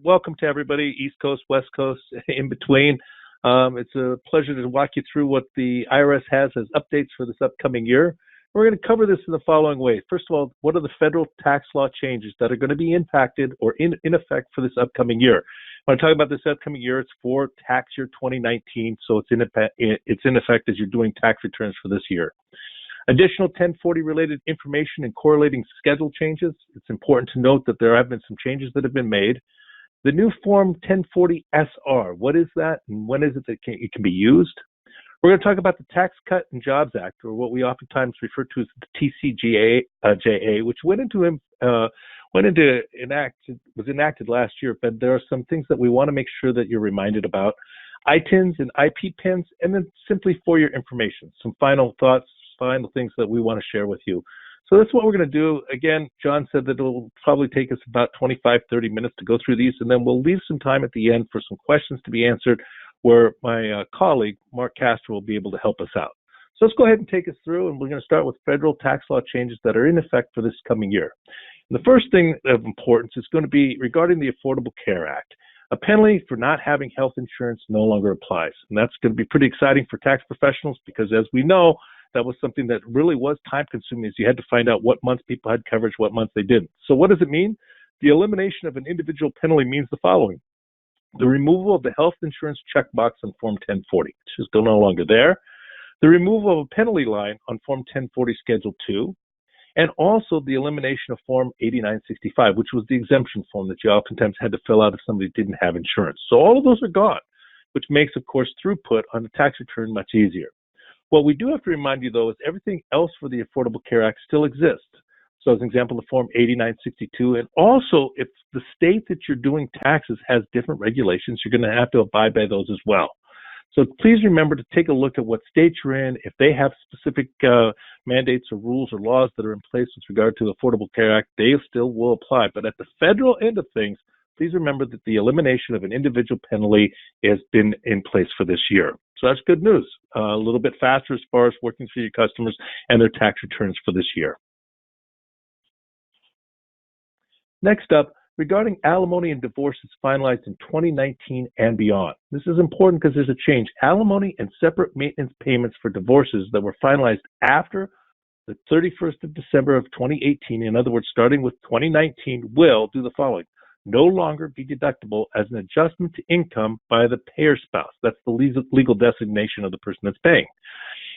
Welcome to everybody, East Coast, West Coast, in between. It's a pleasure to walk you through what the IRS has as updates for this upcoming year. We're going to cover this in the following way. First of all, what are the federal tax law changes that are going to be impacted or in effect for this upcoming year? When I talk about this upcoming year, it's for tax year 2019, so it's in effect as you're doing tax returns for this year. Additional 1040 related information and correlating schedule changes. It's important to note that there have been some changes that have been made. The new Form 1040 SR, what is that and when is it that it can be used? We're going to talk about the Tax Cut and Jobs Act, or what we oftentimes refer to as the TCJA, which was enacted last year, but there are some things that we want to make sure that you're reminded about. ITINs and IP pins, and then simply for your information, some final thoughts, final things that we want to share with you. So that's what we're going to do. Again, John said that it'll probably take us about 25, 30 minutes to go through these, and then we'll leave some time at the end for some questions to be answered where my colleague, Mark Castro, will be able to help us out. So let's go ahead and take us through, and we're going to start with federal tax law changes that are in effect for this coming year. And the first thing of importance is going to be regarding the Affordable Care Act. A penalty for not having health insurance no longer applies, and that's going to be pretty exciting for tax professionals because, as we know, that was something that really was time-consuming, as you had to find out what months people had coverage, what months they didn't. So what does it mean? The elimination of an individual penalty means the following. The removal of the health insurance checkbox on Form 1040, which is no longer there. The removal of a penalty line on Form 1040 Schedule 2. And also the elimination of Form 8965, which was the exemption form that you oftentimes had to fill out if somebody didn't have insurance. So all of those are gone, which makes, of course, throughput on the tax return much easier. What we do have to remind you, though, is everything else for the Affordable Care Act still exists. So as an example, the Form 8962, and also if the state that you're doing taxes has different regulations, you're going to have to abide by those as well. So please remember to take a look at what state you're in. If they have specific mandates or rules or laws that are in place with regard to the Affordable Care Act, they still will apply. But at the federal end of things, please remember that the elimination of an individual penalty has been in place for this year. So that's good news. A little bit faster as far as working through your customers and their tax returns for this year. Next up, regarding alimony and divorces finalized in 2019 and beyond. This is important because there's a change. Alimony and separate maintenance payments for divorces that were finalized after the 31st of December of 2018, in other words, starting with 2019, will do the following. No longer be deductible as an adjustment to income by the payer spouse. That's the legal designation of the person that's paying.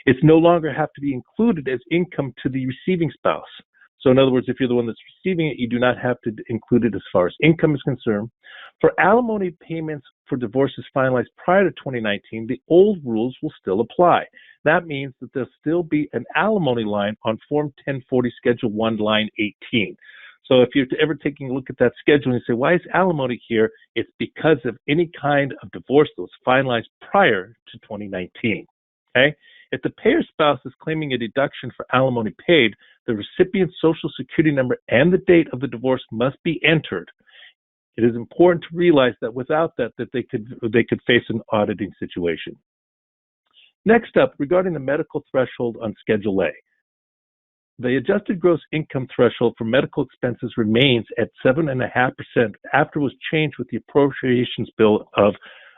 It's no longer have to be included as income to the receiving spouse. So in other words, if you're the one that's receiving it, you do not have to include it as far as income is concerned. For alimony payments for divorces finalized prior to 2019, the old rules will still apply. That means that there'll still be an alimony line on Form 1040 Schedule 1, line 18. So if you're ever taking a look at that schedule and you say, why is alimony here? It's because of any kind of divorce that was finalized prior to 2019, okay? If the payer spouse is claiming a deduction for alimony paid, the recipient's social security number and the date of the divorce must be entered. It is important to realize that without that they could face an auditing situation. Next up, regarding the medical threshold on Schedule A. The adjusted gross income threshold for medical expenses remains at 7.5% after it was changed with the appropriations bill of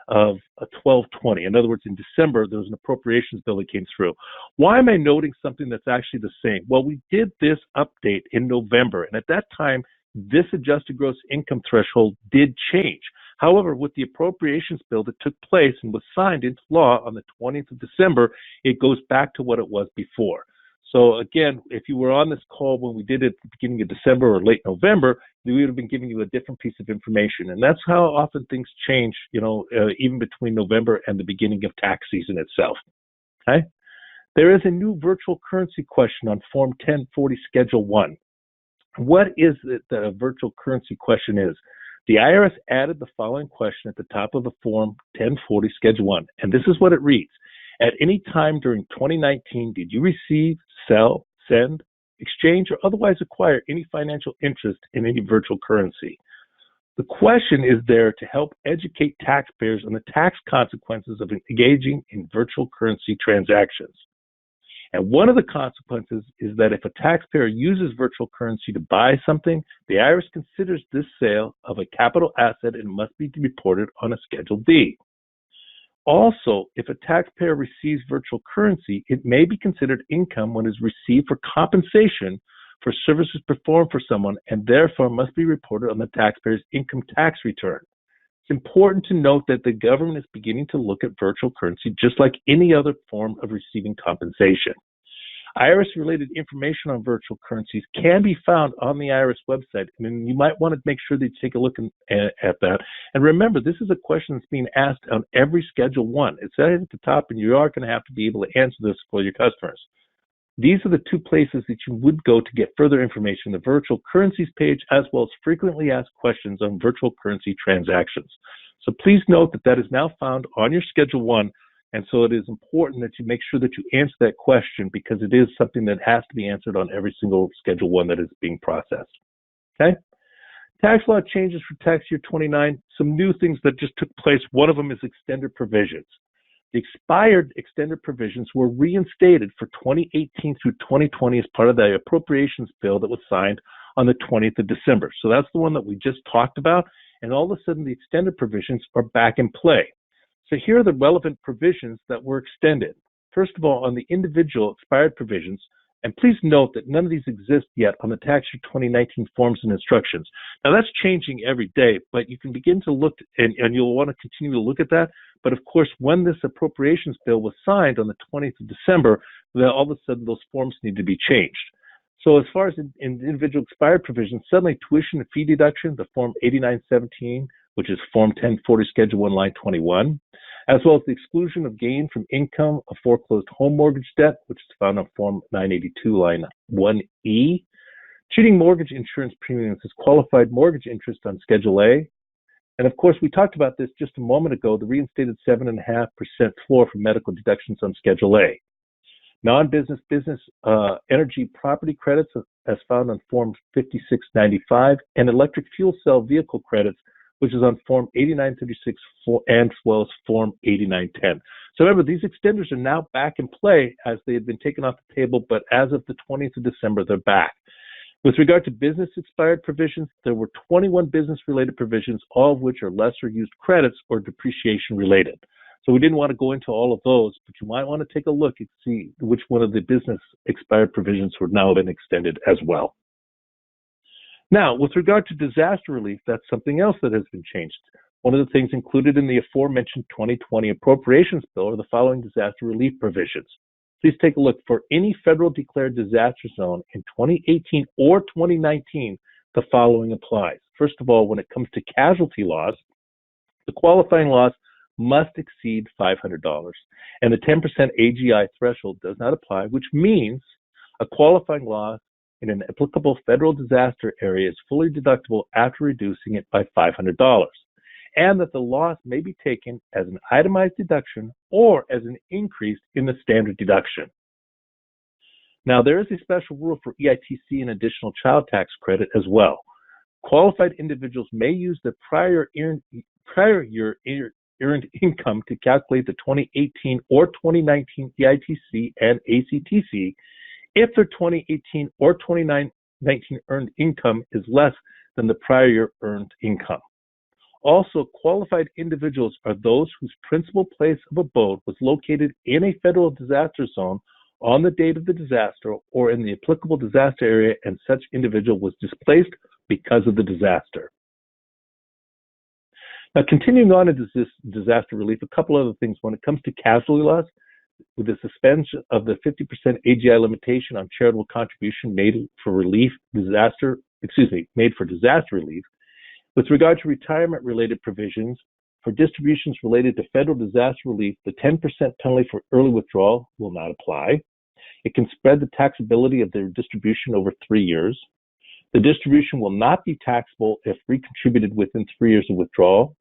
1220. In other words, in December, there was an appropriations bill that came through. Why am I noting something that's actually the same? Well, we did this update in November, and at that time, this adjusted gross income threshold did change. However, with the appropriations bill that took place and was signed into law on the 20th of December, it goes back to what it was before. So again, if you were on this call when we did it at the beginning of December or late November, we would have been giving you a different piece of information. And that's how often things change, even between November and the beginning of tax season itself. Okay? There is a new virtual currency question on Form 1040 Schedule 1. What is it that a virtual currency question is? The IRS added the following question at the top of the Form 1040 Schedule 1, and this is what it reads. At any time during 2019, did you receive, sell, send, exchange, or otherwise acquire any financial interest in any virtual currency? The question is there to help educate taxpayers on the tax consequences of engaging in virtual currency transactions. And one of the consequences is that if a taxpayer uses virtual currency to buy something, the IRS considers this sale of a capital asset and must be reported on a Schedule D. Also, if a taxpayer receives virtual currency, it may be considered income when it is received for compensation for services performed for someone and therefore must be reported on the taxpayer's income tax return. It's important to note that the government is beginning to look at virtual currency just like any other form of receiving compensation. IRS-related information on virtual currencies can be found on the IRS website, and you might want to make sure that you take a look at that. And remember, this is a question that's being asked on every Schedule 1. It's at the top, and you are going to have to be able to answer this for your customers. These are the two places that you would go to get further information, the virtual currencies page, as well as frequently asked questions on virtual currency transactions. So please note that that is now found on your Schedule 1, and so it is important that you make sure that you answer that question because it is something that has to be answered on every single Schedule 1 that is being processed. Okay? Tax law changes for tax year 29, some new things that just took place. One of them is extended provisions. The expired extended provisions were reinstated for 2018 through 2020 as part of the appropriations bill that was signed on the 20th of December. So that's the one that we just talked about, and all of a sudden the extended provisions are back in play. So here are the relevant provisions that were extended. First of all, on the individual expired provisions, and please note that none of these exist yet on the tax year 2019 forms and instructions. Now that's changing every day, but you can begin to look, and you'll want to continue to look at that. But of course, when this appropriations bill was signed on the 20th of December, then all of a sudden those forms need to be changed. So as far as in individual expired provisions, suddenly tuition and fee deduction, the Form 8917, which is Form 1040 Schedule 1, line 21, as well as the exclusion of gain from income of foreclosed home mortgage debt, which is found on Form 982, line 1E, cheating mortgage insurance premiums as qualified mortgage interest on Schedule A, and of course, we talked about this just a moment ago, the reinstated 7.5% floor for medical deductions on Schedule A. Non-business energy property credits as found on Form 5695, and electric fuel cell vehicle credits, which is on Form 8936 and as well as Form 8910. So remember, these extenders are now back in play as they had been taken off the table, but as of the 20th of December, they're back. With regard to business expired provisions, there were 21 business-related provisions, all of which are lesser used credits or depreciation related. So we didn't want to go into all of those, but you might want to take a look and see which one of the business expired provisions were now been extended as well. Now, with regard to disaster relief, that's something else that has been changed. One of the things included in the aforementioned 2020 appropriations bill are the following disaster relief provisions. Please take a look. For any federal declared disaster zone in 2018 or 2019, the following applies. First of all, when it comes to casualty laws, the qualifying loss must exceed $500, and the 10% AGI threshold does not apply, which means a qualifying loss in an applicable federal disaster area is fully deductible after reducing it by $500. And that the loss may be taken as an itemized deduction or as an increase in the standard deduction. Now, there is a special rule for EITC and additional child tax credit as well. Qualified individuals may use the prior year earned income to calculate the 2018 or 2019 EITC and ACTC if their 2018 or 2019 earned income is less than the prior year earned income. Also, qualified individuals are those whose principal place of abode was located in a federal disaster zone on the date of the disaster or in the applicable disaster area, and such individual was displaced because of the disaster. Now, continuing on into this disaster relief, a couple other things. When it comes to casualty laws, with the suspension of the 50% AGI limitation on charitable contribution made for disaster relief, with regard to retirement-related provisions, for distributions related to federal disaster relief, the 10% penalty for early withdrawal will not apply. It can spread the taxability of their distribution over 3 years. The distribution will not be taxable if recontributed within 3 years of withdrawal.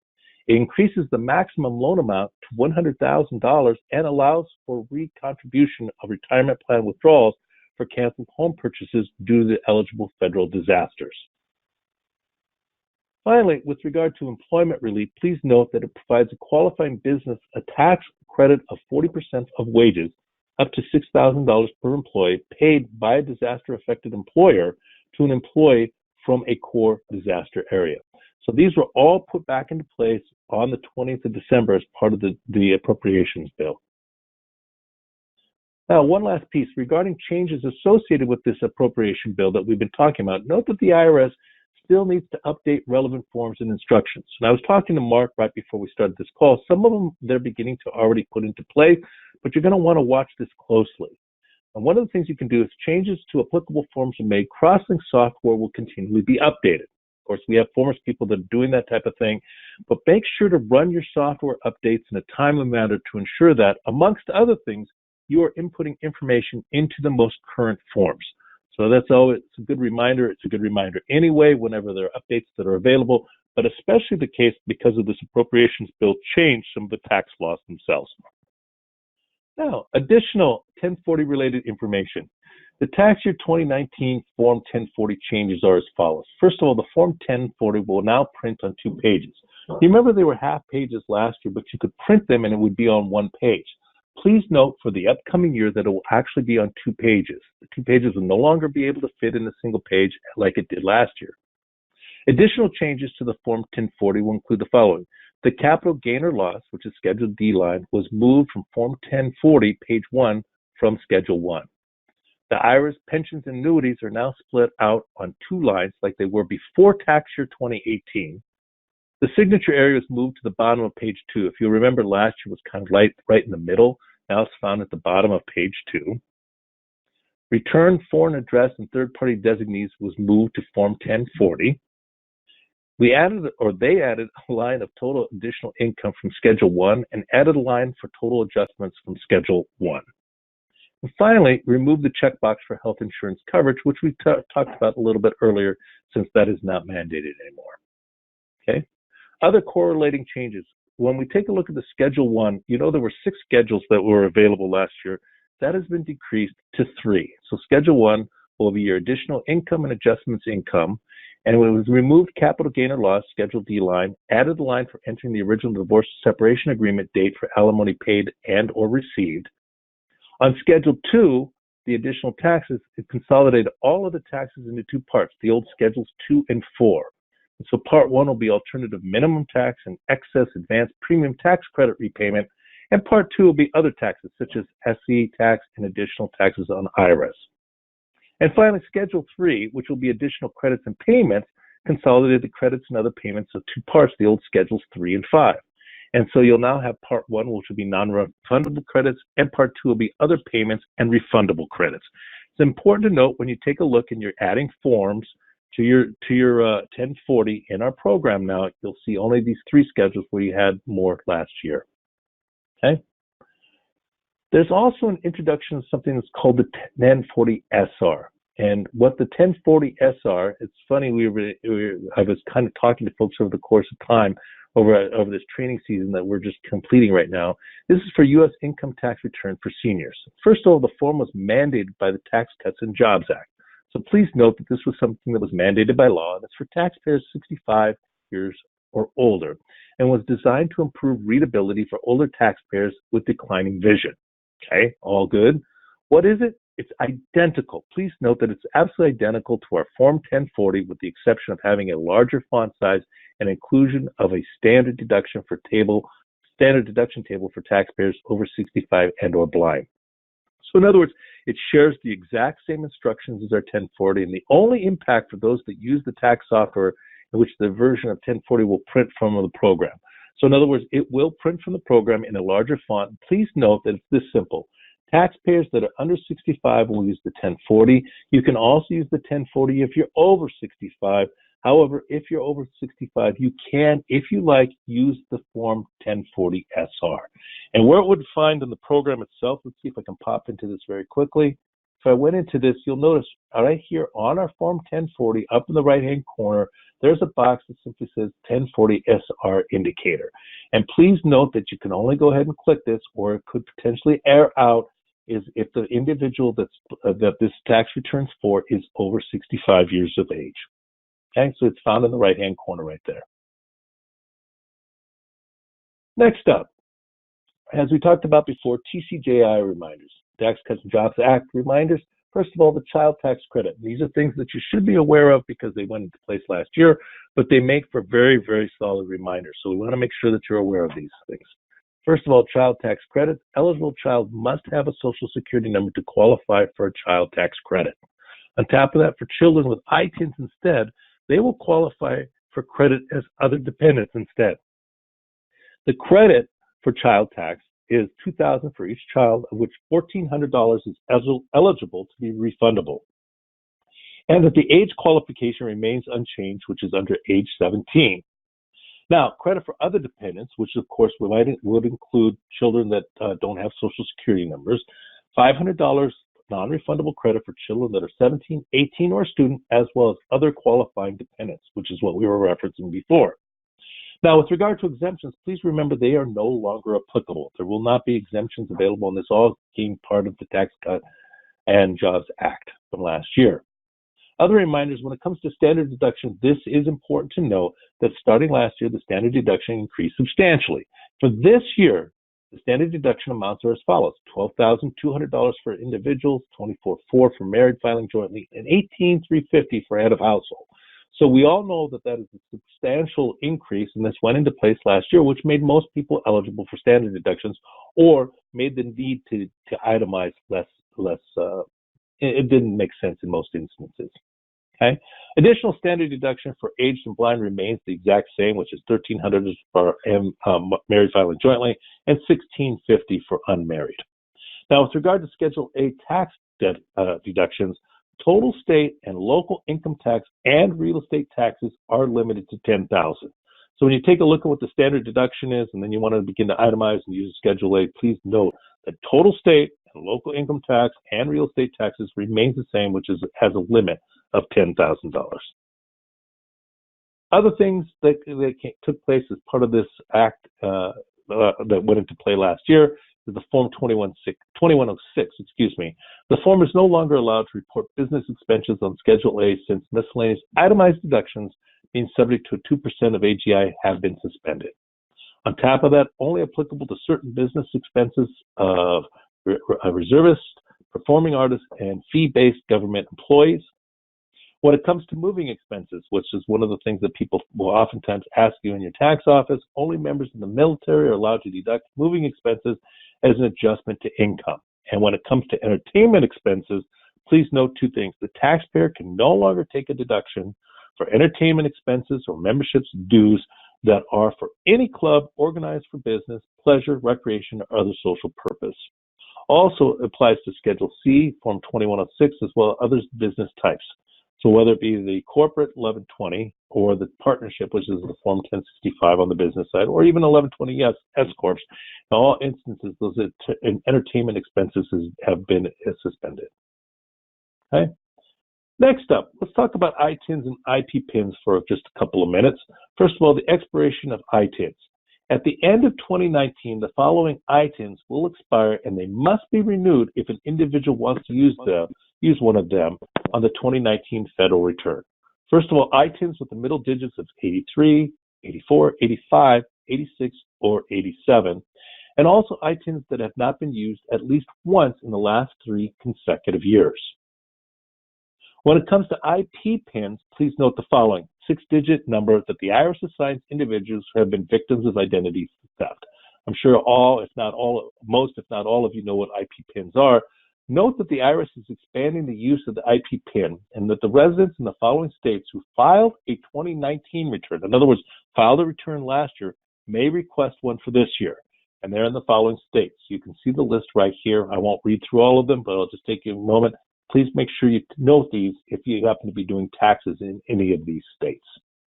It increases the maximum loan amount to $100,000 and allows for recontribution of retirement plan withdrawals for canceled home purchases due to the eligible federal disasters. Finally, with regard to employment relief, please note that it provides a qualifying business a tax credit of 40% of wages up to $6,000 per employee paid by a disaster-affected employer to an employee from a core disaster area. So these were all put back into place on the 20th of December as part of the appropriations bill. Now, one last piece regarding changes associated with this appropriation bill that we've been talking about. Note that the IRS still needs to update relevant forms and instructions. And I was talking to Mark right before we started this call. Some of them they're beginning to already put into play, but you're going to want to watch this closely. And one of the things you can do is changes to applicable forms are made. CrossLink software will continually be updated. Of course, we have former people that are doing that type of thing, but make sure to run your software updates in a timely manner to ensure that, amongst other things, you are inputting information into the most current forms. So that's always a good reminder. It's a good reminder anyway whenever there are updates that are available, but especially the case because of this appropriations bill changed some of the tax laws themselves. Now, additional 1040 related information. The tax year 2019 Form 1040 changes are as follows. First of all, the Form 1040 will now print on 2 pages. You remember they were half pages last year, but you could print them and it would be on 1 page. Please note for the upcoming year that it will actually be on 2 pages. The 2 pages will no longer be able to fit in a single page like it did last year. Additional changes to the Form 1040 will include the following. The capital gain or loss, which is Schedule D line, was moved from Form 1040, page 1, from Schedule 1. The IRS pensions and annuities are now split out on 2 lines like they were before tax year 2018. The signature area is moved to the bottom of page 2. If you remember, last year was kind of right in the middle. Now it's found at the bottom of page 2. Return foreign address and third-party designees was moved to Form 1040. They added a line of total additional income from Schedule 1 and added a line for total adjustments from Schedule 1. And finally, remove the checkbox for health insurance coverage, which we talked about a little bit earlier, since that is not mandated anymore. Okay. Other correlating changes. When we take a look at the Schedule 1, you know there were 6 schedules that were available last year. That has been decreased to 3. So Schedule 1 will be your additional income and adjustments income. And it was removed capital gain or loss, Schedule D line, added a line for entering the original divorce separation agreement date for alimony paid and or received. On Schedule 2, the additional taxes, it consolidated all of the taxes into 2 parts, the old Schedules 2 and 4. And so Part 1 will be alternative minimum tax and excess advanced premium tax credit repayment, and Part 2 will be other taxes such as SE tax and additional taxes on IRS. And finally, Schedule 3, which will be additional credits and payments, consolidated the credits and other payments of 2 parts, the old Schedules 3 and 5. And so you'll now have Part 1, which will be non-refundable credits, and Part 2 will be other payments and refundable credits. It's important to note when you take a look and you're adding forms to your 1040 in our program now, you'll see only these 3 schedules where you had more last year. Okay. There's also an introduction of something that's called the 1040 SR. And what the 1040 SR, it's funny, I was kind of talking to folks over the course of time over this training season that we're just completing right now. This is for U.S. income tax return for seniors. First of all, the form was mandated by the Tax Cuts and Jobs Act. So please note that this was something that was mandated by law, and it's for taxpayers 65 years or older, and was designed to improve readability for older taxpayers with declining vision. Okay, all good. What is it? It's identical. Please note that it's absolutely identical to our Form 1040 with the exception of having a larger font size and inclusion of a standard deduction table for taxpayers over 65 and or blind. So in other words, it shares the exact same instructions as our 1040, and the only impact for those that use the tax software in which the version of 1040 will print from the program. So in other words, it will print from the program in a larger font. Please note that it's this simple. Taxpayers that are under 65 will use the 1040. You can also use the 1040 if you're over 65. However, if you're over 65, you can, if you like, use the Form 1040 SR. And where it would find in the program itself, let's see if I can pop into this very quickly. If I went into this, you'll notice right here on our Form 1040, up in the right-hand corner, there's a box that simply says 1040 SR indicator. And please note that you can only go ahead and click this, or it could potentially err out is if the individual that this tax returns for is over 65 years of age. Okay, so it's found in the right-hand corner right there. Next up, as we talked about before, TCJI reminders. Tax Cuts and Jobs Act reminders. First of all, the child tax credit. These are things that you should be aware of because they went into place last year, but they make for very, very solid reminders. So we want to make sure that you're aware of these things. First of all, child tax credit. Eligible child must have a Social Security number to qualify for a child tax credit. On top of that, for children with ITINs instead, they will qualify for credit as other dependents instead. The credit for child tax is $2,000 for each child, of which $1,400 is eligible to be refundable. And that the age qualification remains unchanged, which is under age 17. Now, credit for other dependents, which of course would include children that don't have Social Security numbers, $500 non-refundable credit for children that are 17, 18, or a student, as well as other qualifying dependents, which is what we were referencing before. Now, with regard to exemptions, please remember they are no longer applicable. There will not be exemptions available, and this all became part of the Tax Cut and Jobs Act from last year. Other reminders, when it comes to standard deduction, this is important to know that starting last year, the standard deduction increased substantially. For this year, the standard deduction amounts are as follows: $12,200 for individuals, $24,400 for married filing jointly, and $18,350 for head of household. So we all know that that is a substantial increase, and this went into place last year, which made most people eligible for standard deductions, or made the need to itemize less. It didn't make sense in most instances. Okay. Additional standard deduction for aged and blind remains the exact same, which is $1,300 for married filing jointly and $1,650 for unmarried. Now, with regard to Schedule A tax deductions, total state and local income tax and real estate taxes are limited to $10,000. So when you take a look at what the standard deduction is, and then you want to begin to itemize and use Schedule A, please note that total state and local income tax and real estate taxes remains the same, which has a limit of $10,000. Other things that took place as part of this act that went into play last year is the Form 2106. The form is no longer allowed to report business expenses on Schedule A since miscellaneous itemized deductions being subject to a 2% of AGI have been suspended. On top of that, only applicable to certain business expenses of reservists, performing artists, and fee-based government employees. When it comes to moving expenses, which is one of the things that people will oftentimes ask you in your tax office, only members of the military are allowed to deduct moving expenses as an adjustment to income. And when it comes to entertainment expenses, please note two things. The taxpayer can no longer take a deduction for entertainment expenses or memberships dues that are for any club organized for business, pleasure, recreation, or other social purpose. Also applies to Schedule C, Form 2106, as well as other business types. So whether it be the corporate 1120 or the partnership, which is the Form 1065 on the business side, or even 1120 S Corps, in all instances, those entertainment expenses have been suspended. Okay. Next up, let's talk about ITINs and IP pins for just a couple of minutes. First of all, the expiration of ITINs. At the end of 2019, the following ITINs will expire, and they must be renewed if an individual wants to use one of them on the 2019 federal return. First of all, ITINs with the middle digits of 83, 84, 85, 86, or 87, and also ITINs that have not been used at least once in the last 3 consecutive years. When it comes to IP pins, please note the following: 6-digit number that the IRS assigns individuals who have been victims of identity theft. I'm sure most, if not all of you know what IP pins are. Note that the IRS is expanding the use of the IP pin, and that the residents in the following states who filed a 2019 return, in other words, filed a return last year, may request one for this year. And they're in the following states. You can see the list right here. I won't read through all of them, but I'll just take you a moment. Please make sure you note these if you happen to be doing taxes in any of these states.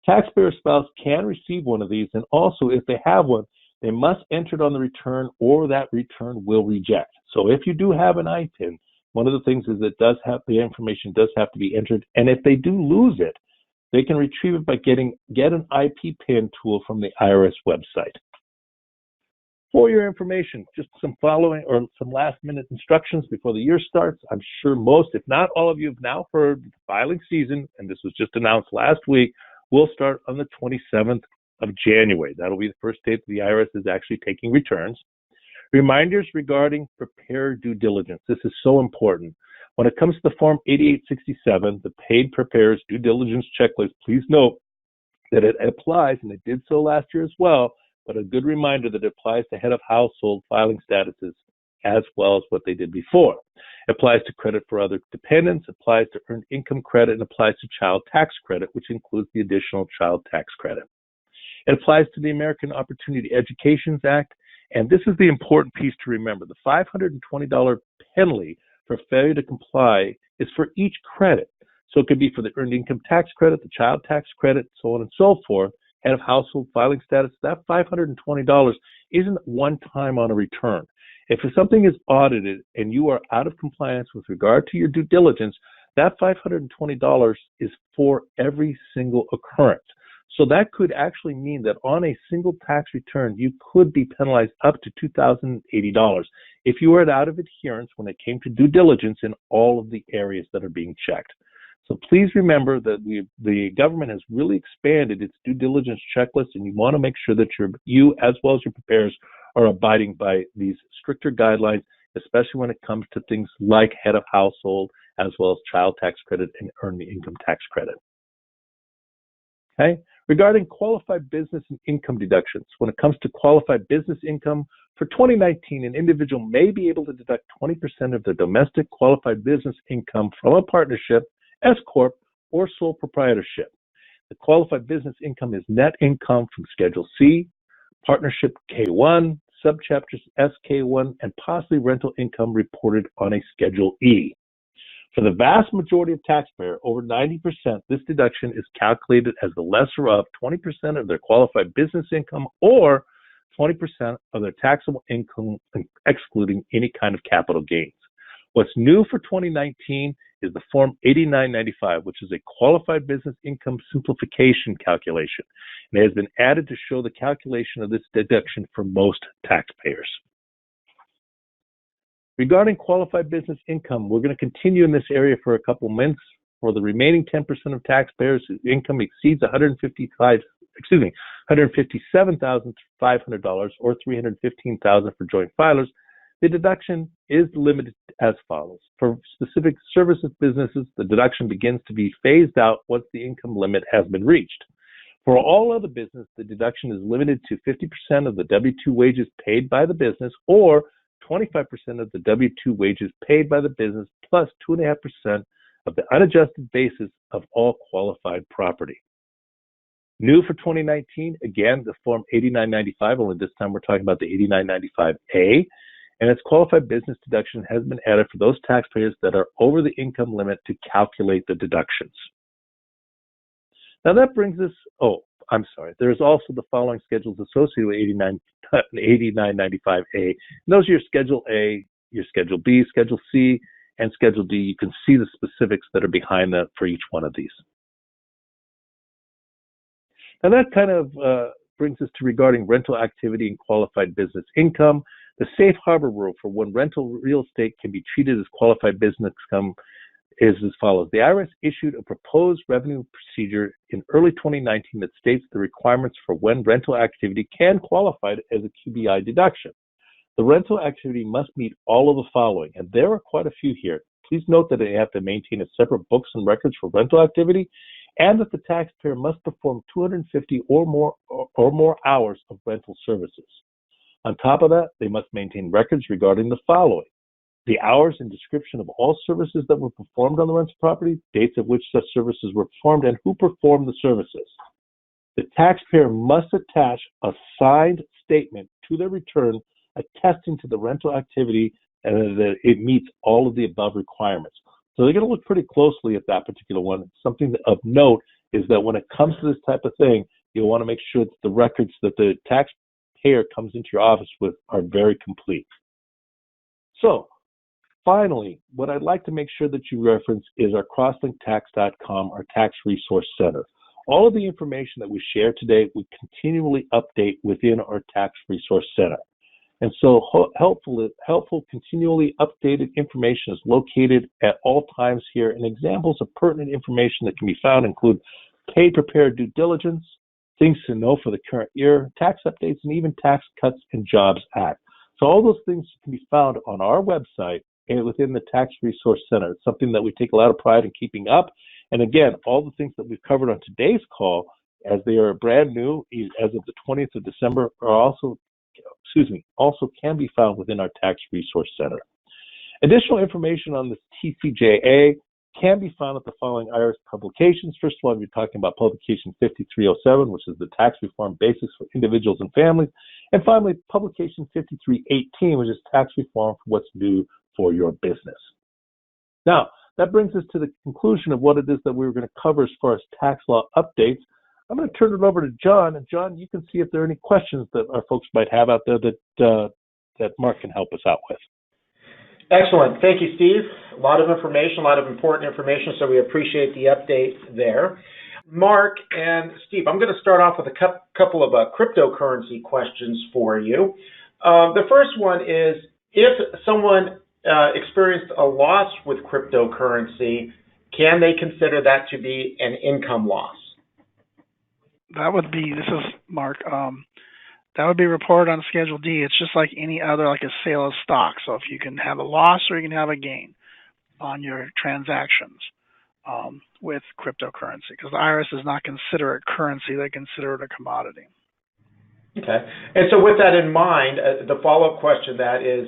Taxpayer spouse can receive one of these, and also if they have one, they must enter it on the return or that return will reject. So if you do have an ITIN, one of the things is the information does have to be entered, and if they do lose it, they can retrieve it by get an IP pin tool from the IRS website. For your information, just some last minute instructions before the year starts. I'm sure most, if not all of you, have now heard the filing season, and this was just announced last week, will start on the 27th of January. That'll be the first date that the IRS is actually taking returns. Reminders regarding preparer due diligence. This is so important. When it comes to the Form 8867, the Paid Preparer's Due Diligence Checklist, please note that it applies, and it did so last year as well, but a good reminder that it applies to head of household filing statuses as well as what they did before. It applies to credit for other dependents, applies to earned income credit, and applies to child tax credit, which includes the additional child tax credit. It applies to the American Opportunity Education Act, and this is the important piece to remember. The $520 penalty for failure to comply is for each credit. So it could be for the earned income tax credit, the child tax credit, so on and so forth. Head of household filing status, that $520 isn't one time on a return. If something is audited and you are out of compliance with regard to your due diligence, that $520 is for every single occurrence. So that could actually mean that on a single tax return, you could be penalized up to $2,080 if you are out of adherence when it came to due diligence in all of the areas that are being checked. So please remember that the government has really expanded its due diligence checklist, and you want to make sure that you as well as your preparers are abiding by these stricter guidelines, especially when it comes to things like head of household, as well as child tax credit and earned income tax credit. Okay. Regarding qualified business and income deductions, when it comes to qualified business income, for 2019, an individual may be able to deduct 20% of their domestic qualified business income from a partnership, S Corp, or sole proprietorship. The qualified business income is net income from Schedule C, Partnership K1, Subchapters SK1, and possibly rental income reported on a Schedule E. For the vast majority of taxpayers, over 90%, this deduction is calculated as the lesser of 20% of their qualified business income or 20% of their taxable income, excluding any kind of capital gains. What's new for 2019 is the Form 8995, which is a qualified business income simplification calculation, and it has been added to show the calculation of this deduction for most taxpayers. Regarding qualified business income, we're going to continue in this area for a couple months. For the remaining 10% of taxpayers whose income exceeds $157,500 or $315,000 for joint filers, the deduction is limited as follows. For specific services businesses, the deduction begins to be phased out once the income limit has been reached. For all other business, the deduction is limited to 50% of the W-2 wages paid by the business or 25% of the W-2 wages paid by the business plus 2.5% of the unadjusted basis of all qualified property. New for 2019, again, the Form 8995, only this time we're talking about the 8995A, and its qualified business deduction has been added for those taxpayers that are over the income limit to calculate the deductions. Now that brings us, there's also the following schedules associated with 8995A. And those are your Schedule A, your Schedule B, Schedule C, and Schedule D. You can see the specifics that are behind that for each one of these. Now that kind of brings us to regarding rental activity and qualified business income. The safe harbor rule for when rental real estate can be treated as qualified business income is as follows. The IRS issued a proposed revenue procedure in early 2019 that states the requirements for when rental activity can qualify as a QBI deduction. The rental activity must meet all of the following, and there are quite a few here. Please note that they have to maintain a separate books and records for rental activity, and that the taxpayer must perform 250 or more hours of rental services. On top of that, they must maintain records regarding the following: the hours and description of all services that were performed on the rental property, dates at which such services were performed, and who performed the services. The taxpayer must attach a signed statement to their return attesting to the rental activity and that it meets all of the above requirements. So they're going to look pretty closely at that particular one. Something of note is that when it comes to this type of thing, you'll want to make sure that the records that the taxpayer comes into your office with are very complete. So, finally, what I'd like to make sure that you reference is our CrossLinkTax.com, our Tax Resource Center. All of the information that we share today, we continually update within our Tax Resource Center. And so helpful, continually updated information is located at all times here, and examples of pertinent information that can be found include paid prepared due diligence, things to know for the current year, tax updates, and even Tax Cuts and Jobs Act. So all those things can be found on our website and within the Tax Resource Center. It's something that we take a lot of pride in keeping up. And again, all the things that we've covered on today's call, as they are brand new as of the 20th of December, are also can be found within our Tax Resource Center. Additional information on this TCJA can be found at the following IRS publications. First of all, you're talking about publication 5307, which is the Tax Reform Basics for Individuals and Families. And finally, publication 5318, which is Tax Reform for What's New for Your Business. Now, that brings us to the conclusion of what it is that we were going to cover as far as tax law updates. I'm going to turn it over to John, and John, you can see if there are any questions that our folks might have out there that Mark can help us out with. Excellent. Thank you, Steve. A lot of information, a lot of important information, so we appreciate the update there. Mark and Steve, I'm going to start off with a couple of cryptocurrency questions for you. The first one is, if someone experienced a loss with cryptocurrency, can they consider that to be an income loss? That would be, this is Mark, that would be reported on Schedule D. It's just like any other, like a sale of stock. So if you can have a loss or you can have a gain on your transactions with cryptocurrency, because the IRS does not consider it currency, they consider it a commodity. Okay. And so with that in mind, the follow-up question that is,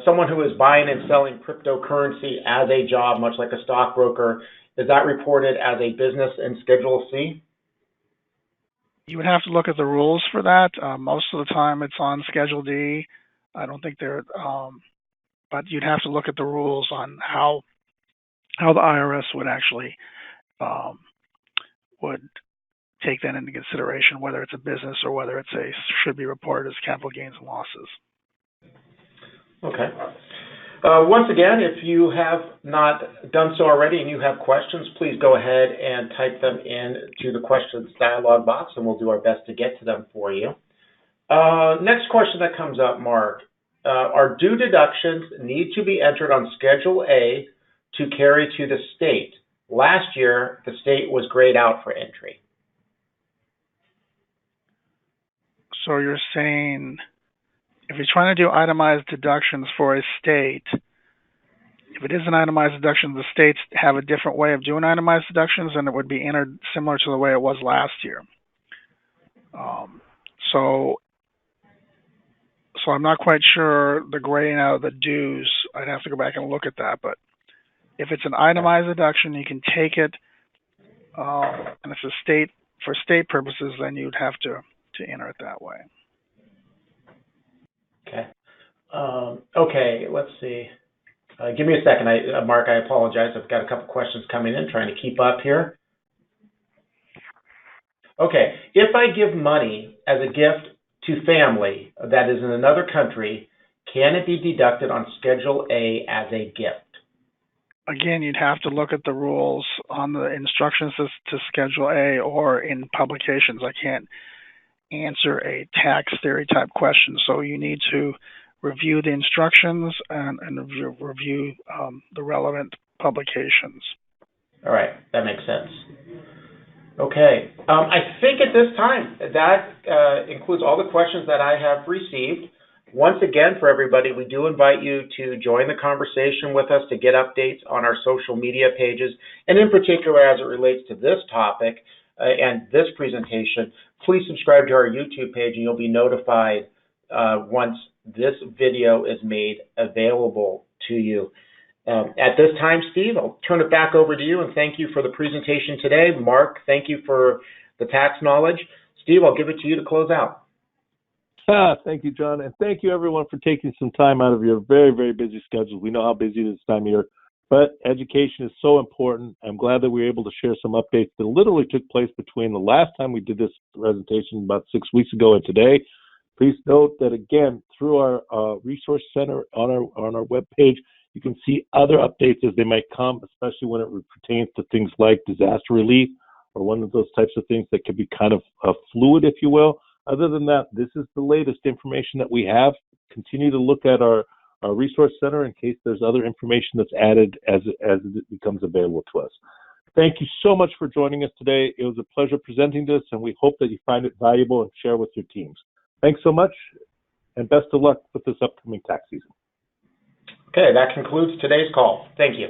someone who is buying and selling cryptocurrency as a job, much like a stockbroker, is that reported as a business in Schedule C? You would have to look at the rules for that. Most of the time it's on Schedule D. I don't think they're, but you'd have to look at the rules on how the IRS would actually would take that into consideration, whether it's a business or whether it's should be reported as capital gains and losses. Okay. Once again, if you have not done so already and you have questions, please go ahead and type them into the questions dialog box, and we'll do our best to get to them for you. Next question that comes up, Mark. Are due deductions need to be entered on Schedule A to carry to the state? Last year, the state was grayed out for entry. So you're saying, if you're trying to do itemized deductions for a state, if it is an itemized deduction, the states have a different way of doing itemized deductions, and it would be entered similar to the way it was last year. So I'm not quite sure the graying out of the dues. I'd have to go back and look at that. But if it's an itemized deduction, you can take it, and it's a state for state purposes, then you'd have to enter it that way. Okay. Okay, let's see. Give me a second, Mark, I apologize. I've got a couple questions coming in, trying to keep up here. Okay, if I give money as a gift to family that is in another country, can it be deducted on Schedule A as a gift? Again, you'd have to look at the rules on the instructions to Schedule A or in publications. I can't answer a tax theory type question, so you need to review the instructions and review the relevant publications. All right, that makes sense. Okay, I think at this time that includes all the questions that I have received. Once again, for everybody, we do invite you to join the conversation with us to get updates on our social media pages, and in particular as it relates to this topic and this presentation, please subscribe to our YouTube page and you'll be notified once this video is made available to you. At this time, Steve, I'll turn it back over to you, and thank you for the presentation today. Mark, thank you for the tax knowledge. Steve, I'll give it to you to close out. Thank you, John, and thank you, everyone, for taking some time out of your very, very busy schedule. We know how busy this time of year, but education is so important. I'm glad that we were able to share some updates that literally took place between the last time we did this presentation about 6 weeks ago and today. Please note that, again, through our resource center on our webpage, you can see other updates as they might come, especially when it pertains to things like disaster relief or one of those types of things that could be kind of fluid, if you will. Other than that, this is the latest information that we have. Continue to look at our resource center in case there's other information that's added as it becomes available to us. Thank you so much for joining us today. It was a pleasure presenting this, and we hope that you find it valuable and share with your teams. Thanks so much, and best of luck with this upcoming tax season. Okay, that concludes today's call. Thank you.